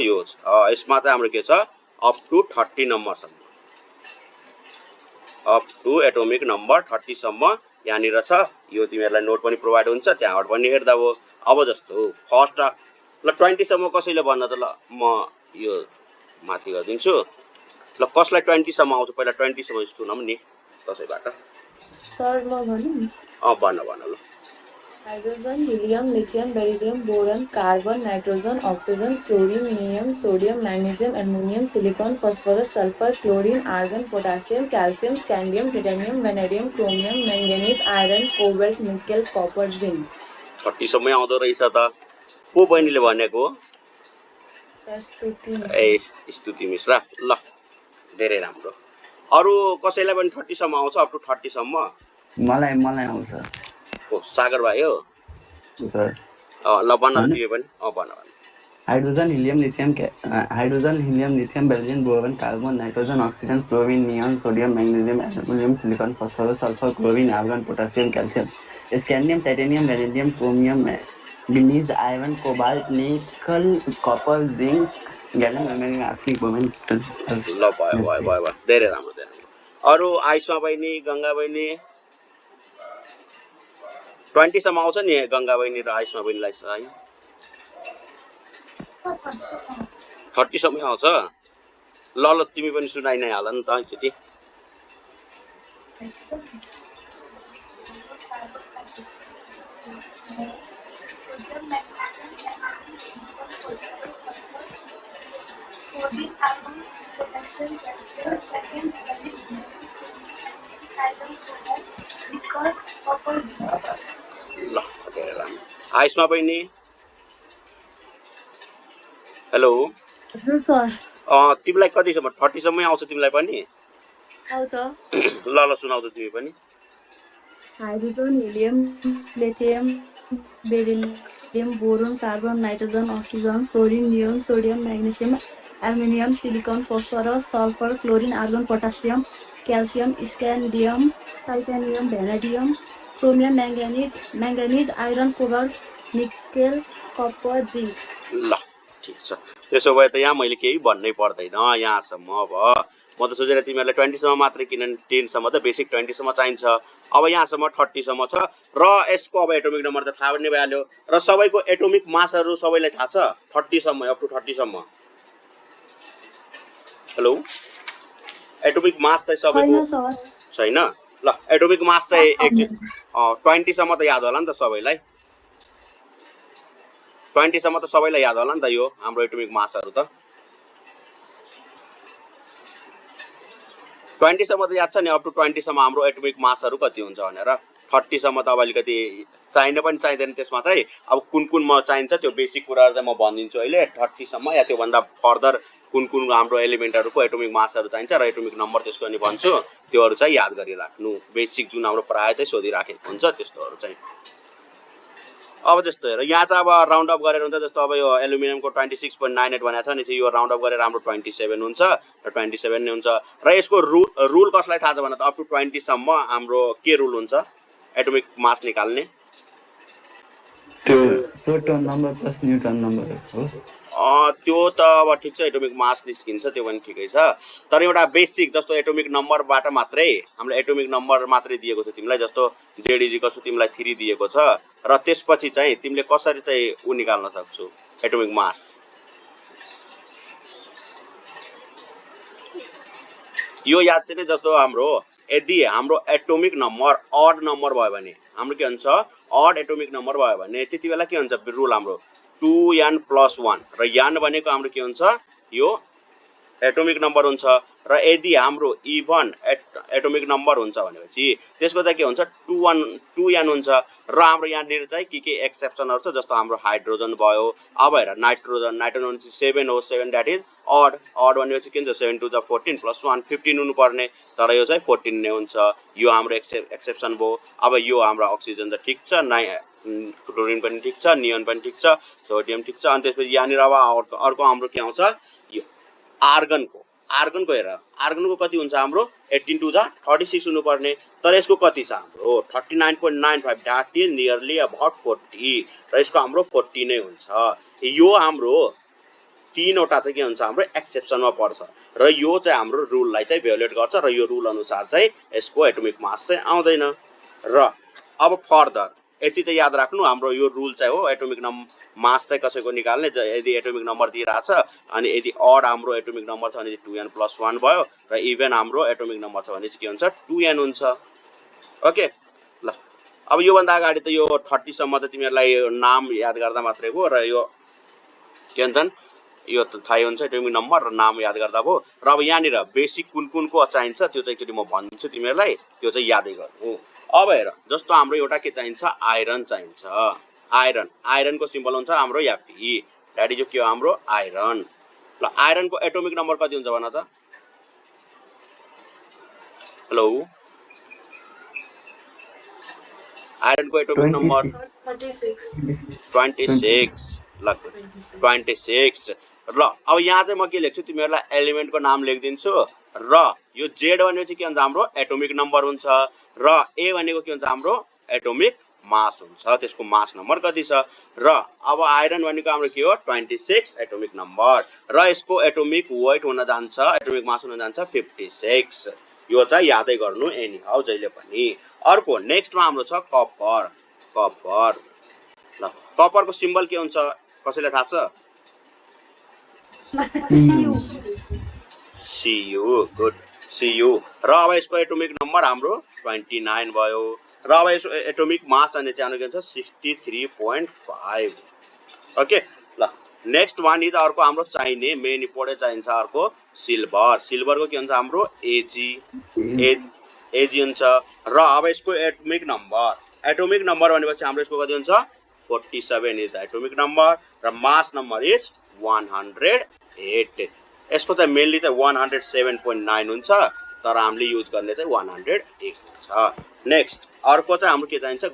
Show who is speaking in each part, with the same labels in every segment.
Speaker 1: यो यसमा चाहिँ हाम्रो के छ अप टु 30 नम्बरसम्म, अप टु एटोमिक नम्बर 30 सम्म यहाँनिर छ। यो तिमीहरूलाई नोट पनि प्रोभाइड हुन्छ, त्यहाँबाट पनि हेर्दा हो। अब जस्तो फर्स्ट ल 20 सम्म कसैले भन्न त, ल म यो माथि गरिदिन्छु। ल कसलाई 20 सम्म आउँछ पहिला 20 सम्म सुनौँ नि कसैबाट।
Speaker 2: सर म भनौँ?
Speaker 1: भन ल।
Speaker 2: Hydrogen, helium, lithium, beryllium, boron, carbon, nitrogen, oxygen, fluorine, neon, sodium, magnesium, aluminium, silicon, phosphorus, sulphur, chlorine, argon, potassium, calcium, scandium, titanium, vanadium, chromium, manganese, iron, cobalt, nickel, copper, zinc.
Speaker 1: 30 सम्मै आउँदो रहेछ त। को बहिनीले भनेको?
Speaker 2: सर स्तुति
Speaker 1: ए स्तुति मिश्रा। ल धेरै राम्रो। अरू कसैलाई पनि 30 सम्म आउँछ? अप टु 30 सम्म?
Speaker 3: मलाई आउँछ।
Speaker 1: ओ सागर भाइ हो
Speaker 3: सर।
Speaker 1: ल भन्न तिमी पनि। भन।
Speaker 3: Hydrogen, helium, lithium, beryllium, boron, carbon, nitrogen, oxygen, fluorine, neon, sodium, magnesium, aluminium, silicon, phosphorus, sulphur, chlorine, argon, potassium, calcium, scandium, titanium, vanadium, chromium, manganese, iron, cobalt, nickel, copper, zinc, gallium, arsenic, arsenic, bromine.
Speaker 1: ल भयो धेरै राम्रो। अरू आइसमा बहिनी, गंगा बहिनी 20 सम्म आउँछ नि गंगा बहिनी र आइसमा बहिनीलाई चाहिँ 30 सम्मै आउँछ। ल तिमी पनि सुनाइ नै हाल नि त एकचोटि। ल धेरै राम्रो। आइसमा बहिनी हेलो।
Speaker 2: हजुर सर।
Speaker 1: तिमीलाई कति सम्म 30 सम्मै आउँछ तिमीलाई पनि?
Speaker 2: आउँछ।
Speaker 1: ल सुनाउ त तिमी पनि।
Speaker 2: Hydrogen, helium, lithium, beryllium, boron, carbon, nitrogen, oxygen, fluorine, neon, sodium, magnesium, aluminium, silicon, phosphorus, sulphur, chlorine, argon, potassium, calcium, scandium, titanium, vanadium, chromium, manganese, iron, cobalt, nickel, copper, zinc.
Speaker 1: ल ठिक छ। त्यसो भए त यहाँ मैले केही भन्नै पर्दैन यहाँसम्म। अब म त सोचेर तिमीहरूलाई 20 सम्म मात्रै, किनभने 10 सम्म त बेसिक 20 सम्म चाहिन्छ। अब यहाँसम्म 30 सम्म छ र यसको अब एटोमिक नम्बर त थाहा पनि भइहाल्यो र सबैको एटोमिक मासहरू सबैलाई थाहा छ 30 सम्म, अप टु 30 सम्म। हेलो, एटोमिक मास चाहिँ सबैको छैन। ल एटोमिक मास चाहिँ 20 सम्म त याद होला नि त सबैलाई। 20 सम्म त सबैलाई याद होला नि त यो हाम्रो एटोमिक मासहरू त। 20 सम्म त याद छ नि, अप टु 20 सम्म हाम्रो एटोमिक मासहरू कति हुन्छ भनेर। 30 सम्म त अब अलिकति चाहिने पनि चाहिँदैन त्यसमा चाहिँ। अब कुन म चाहिन्छ त्यो बेसिक कुराहरू चाहिँ म भनिदिन्छु अहिले। 30 सम्म या त्योभन्दा फर्दर कुन हाम्रो एलिमेन्टहरूको एटोमिक मासहरू चाहिन्छ र एटोमिक नम्बर त्यसको नि भन्छु। त्योहरू चाहिँ याद गरिराख्नु। बेसिक जुन हाम्रो प्रायः चाहिँ सोधिराखेको हुन्छ त्यस्तोहरू चाहिँ। अब जस्तो हेर यहाँ त अब राउन्ड अप गरेर हुन्छ। जस्तो अब यो एल्युमिनियमको 26.98 भनेको छ नि, यो राउन्ड अप गरेर हाम्रो 27 हुन्छ र 27 नै हुन्छ। र यसको रुल कसलाई थाहा छ भने त अप टु 20 सम्म हाम्रो के रुल हुन्छ एटोमिक मास निकाल्ने?
Speaker 3: त्यो proton number plus neutron number हो।
Speaker 1: त्यो त अब ठिक छ, एटोमिक मास निस्किन्छ त्यो पनि ठिकै छ। तर एउटा बेसिक जस्तो एटोमिक नम्बरबाट मात्रै हामीले एटोमिक नम्बर मात्रै दिएको छ तिमीलाई। जस्तो जेड इक्वल्स तिमीलाई 3 दिएको छ र त्यसपछि चाहिँ तिमीले कसरी चाहिँ निकाल्न सक्छौ एटोमिक मास? यो याद चाहिँ जस्तो हाम्रो यदि हाम्रो एटोमिक नम्बर अड नम्बर भयो भने हाम्रो के हुन्छ, अड एटोमिक नम्बर भयो भने त्यति बेला के हुन्छ रुल हाम्रो 2n+1 र n भनेको हाम्रो के हुन्छ यो एटोमिक नम्बर हुन्छ। र यदि हाम्रो इभन एटोमिक नम्बर हुन्छ भनेपछि त्यसको चाहिँ के हुन्छ 2n हुन्छ। र हाम्रो यहाँनिर चाहिँ के एक्सेप्सनहरू छ। जस्तो हाम्रो हाइड्रोजन भयो, अब हेर नाइट्रोजन 7 हो, 7 द्याट इज अड भनेपछि के हुन्छ 7 2 जा 14 + 1 15 हुनुपर्ने, तर यो चाहिँ 14 नै हुन्छ। यो हाम्रो एक्सेप्सन भयो। अब यो हाम्रो अक्सिजन त ठिक छ, क्लोरिन पनि ठिक छ, नियन पनि ठिक छ, सोडियम ठिक छ। अनि त्यसपछि यहाँनिर अब अर्को हाम्रो के आउँछ यो आर्गनको हेर, आर्गनको कति हुन्छ हाम्रो 18 2 जा 36 हुनुपर्ने, तर यसको कति छ हाम्रो 39.95 द्याट इज नियरली अबाउट 40 र यसको हाम्रो 40 नै हुन्छ। यो हाम्रो तीनवटा चाहिँ के हुन्छ हाम्रो एक्सेप्सनमा पर्छ र यो चाहिँ हाम्रो रुललाई चाहिँ भ्यायोलेट गर्छ र यो रुल अनुसार चाहिँ यसको एटोमिक मास चाहिँ आउँदैन। र अब फर्दर यति चाहिँ याद राख्नु, हाम्रो यो रुल चाहिँ हो एटोमिक मास चाहिँ कसैको निकाल्ने, यदि एटोमिक नम्बर दिइरहेछ अनि यदि अड हाम्रो एटोमिक नम्बर छ भने 2n+1 भयो र इभन हाम्रो एटोमिक नम्बर छ भने चाहिँ के हुन्छ 2n हुन्छ। ओके ल, अब योभन्दा अगाडि त यो 30 सम्म त तिमीहरूलाई नाम याद गर्दा मात्रै हो र यो के भन्छन् यो त थाहै हुन्छ एटोमिक नम्बर र नाम याद गर्दा भयो। र अब यहाँनिर बेसिक कुन को चाहिन्छ त्यो चाहिँ एकचोटि म भन्छु तिमीहरूलाई, त्यो चाहिँ यादै गर्नु। अब हेर, जस्तो हाम्रो एउटा के चाहिन्छ, आइरन चाहिन्छ। आइरनको सिम्बल हुन्छ हाम्रो Fe, द्याट इज के हो हाम्रो आइरन। ल आइरनको एटोमिक नम्बर कति हुन्छ भन त? हेलो, आइरनको एटोमिक नम्बर 26। ल 26। ल अब यहाँ चाहिँ म के लेख्छु तिमीहरूलाई एलिमेन्टको नाम लेखिदिन्छु र यो Z भनेपछि के हुन्छ हाम्रो एटोमिक नम्बर हुन्छ र A भनेको के हुन्छ हाम्रो एटोमिक मास हुन्छ, त्यसको मास नम्बर कति छ। र अब आइरन भनेको हाम्रो के हो 26 एटोमिक नम्बर र यसको एटोमिक वेट हुन जान्छ, एटोमिक मास हुन जान्छ 56। यो चाहिँ यादै गर्नु एनी हाउ जहिले पनि। अर्को नेक्स्टमा हाम्रो छ कपर। ल कपरको सिम्बल के हुन्छ कसैलाई थाहा छ? Cu, good Cu। र अब यसको एटोमिक नम्बर हाम्रो 29 भयो र अब यसको एटोमिक मास अनि चाहिँ के हुन्छ 63.5। ओके ल नेक्स्ट वान इज अर्को हाम्रो चाहिने मेन इम्पोर्टेन्ट चाहिन्छ अर्को सिल्भरको के हुन्छ हाम्रो Ag हुन्छ र अब यसको एटोमिक नम्बर भनेपछि हाम्रो यसको कति हुन्छ 47 इज एटोमिक नम्बर र मास नम्बर इज 108। यसको चाहिँ मेनली चाहिँ 107.9 हुन्छ तर हामीले युज गर्ने चाहिँ 108 हुन्छ। नेक्स्ट अर्को चाहिँ हाम्रो के चाहिन्छ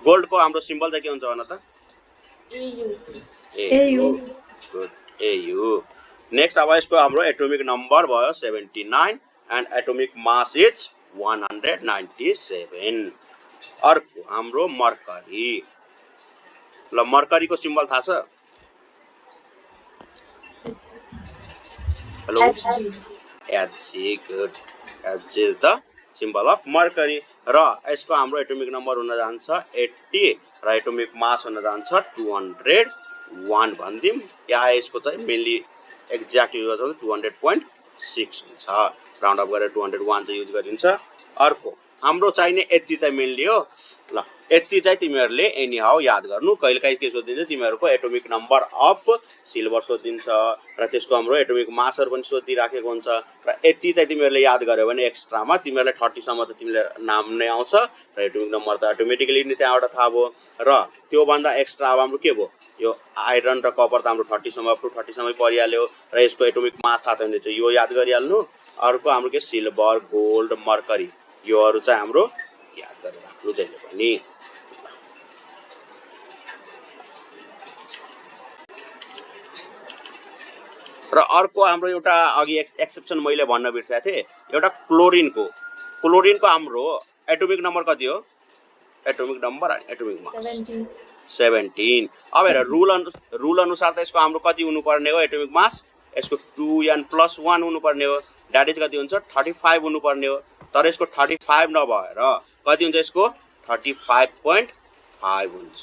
Speaker 1: गोल्डको हाम्रो सिम्बल चाहिँ के हुन्छ भन त? Au। Good Au। नेक्स्ट अब यसको हाम्रो एटोमिक नम्बर भयो 79 एन्ड एटोमिक मास इज 197। अर्को हाम्रो मर्करी। ल मर्करीको सिम्बल थाहा छ? Hello, Hg, good. Hg is the symbol of mercury र यसको हाम्रो एटोमिक नम्बर हुन जान्छ 80 र एटोमिक मास हुन जान्छ 201 भन्दिम। यहाँ यसको चाहिँ मेनली एक्ज्याक्ट युज गर्छ 200.6 हुन्छ, राउन्ड अफ गरेर 201 चाहिँ युज गरिन्छ। अर्को हाम्रो चाहिने यति चाहिँ मेनली हो। ल यति चाहिँ तिमीहरूले एनी हाउ याद गर्नु। कहिलेकाहीँ के सोधिन्छ तिमीहरूको एटोमिक नम्बर अफ सिल्भर सोधिन्छ र त्यसको हाम्रो एटोमिक मासहरू पनि सोधिराखेको हुन्छ र यति चाहिँ तिमीहरूले याद गर्यो भने एक्स्ट्रामा तिमीहरूलाई 30 सम्म त तिमीलाई नाम नै आउँछ र एटोमिक नम्बर त अटोमेटिकली नै त्यहाँबाट थाहा भयो। र त्योभन्दा एक्स्ट्रा अब हाम्रो के भयो यो आइरन र कपर त हाम्रो 30 सम्म अप टु 30 सम्मै परिहाल्यो र यसको एटोमिक मास थाहा छ भने चाहिँ यो याद गरिहाल्नु। अर्को हाम्रो के सिल्भर, गोल्ड, मर्करी योहरू चाहिँ हाम्रो याद गरेर राख्नु जहिले पनि। र अर्को हाम्रो एउटा अघि एक्सेप्सन मैले भन्न बिर्सेको थिएँ, एउटा क्लोरिनको हाम्रो एटोमिक नम्बर कति हो? Atomic number atomic mass 17। अब हेर रुल अनुसार त यसको हाम्रो कति हुनुपर्ने हो एटोमिक मास? यसको 2n+1 हुनुपर्ने हो, द्याट इज कति हुन्छ 35 हुनुपर्ने हो। तर यसको 35 नभएर कति हुन्छ यसको 35.5 हुन्छ।